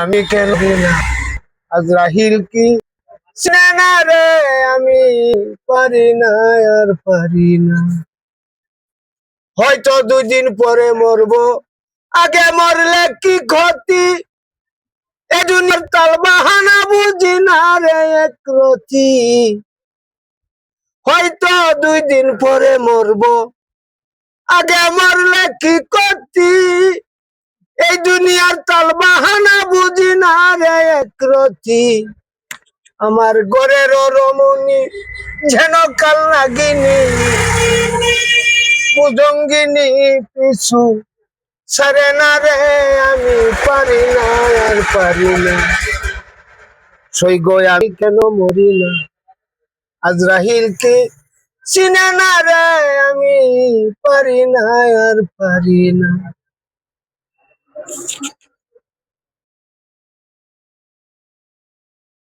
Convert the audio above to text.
আমি কেন না আজরাহিল কি চিনে না রে, আমি পারি না আর পারি না। হয়তো 2 দিন পরে মরবো, আগে মরলে কি ক্ষতি, এ দুনিয়ার তাল বাহানা বুঝি না রে একরতি। হয়তো 2 দিন পরে মরবো, আগে মরলে কি ক্ষতি, এই দুনিয়ার তাল বাহানা বুঝি না রে একরতি। আমার ঘরের রমণী যেন কাল নাগিনী, বুজঙ্গিনী পিছু সারে না রে, আমি পারি না আর পারি না। সই গো আমি কেন মরি না, আজরাহিল কে চিনে না রে, আমি পারি না আর পারি না।